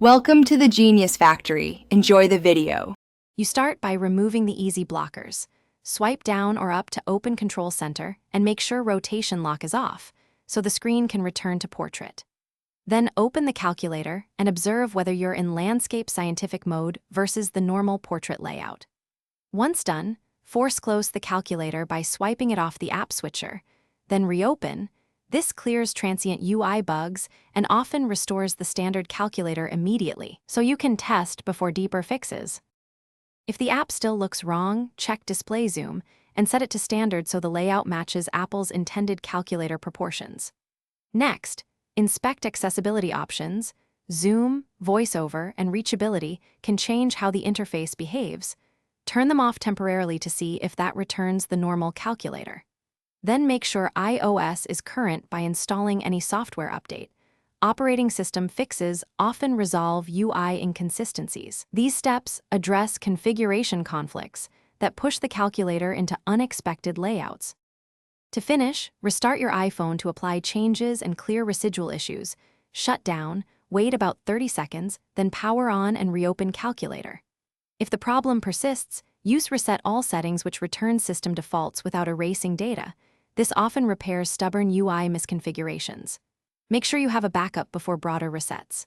Welcome to the Genius Factory. Enjoy the video. You start by removing the easy blockers. Swipe down or up to open Control Center and make sure rotation lock is off, so the screen can return to portrait. Then open the calculator and observe whether you're in landscape scientific mode versus the normal portrait layout. Once done, force close the calculator by swiping it off the app switcher, then reopen. This clears transient UI bugs and often restores the standard calculator immediately, so you can test before deeper fixes. If the app still looks wrong, check display zoom and set it to standard so the layout matches Apple's intended calculator proportions. Next, inspect accessibility options. Zoom, voiceover, and reachability can change how the interface behaves. Turn them off temporarily to see if that returns the normal calculator. Then make sure iOS is current by installing any software update. Operating system fixes often resolve UI inconsistencies. These steps address configuration conflicts that push the calculator into unexpected layouts. To finish, restart your iPhone to apply changes and clear residual issues. Shut down, wait about 30 seconds, then power on and reopen calculator. If the problem persists, use Reset All settings, which returns system defaults without erasing data. This often repairs stubborn UI misconfigurations. Make sure you have a backup before broader resets.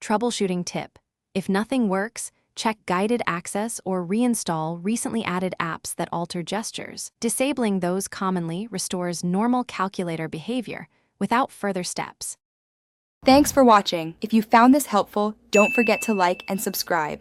Troubleshooting tip: if nothing works, check guided access or reinstall recently added apps that alter gestures. Disabling those commonly restores normal calculator behavior without further steps. Thanks for watching. If you found this helpful, don't forget to like and subscribe.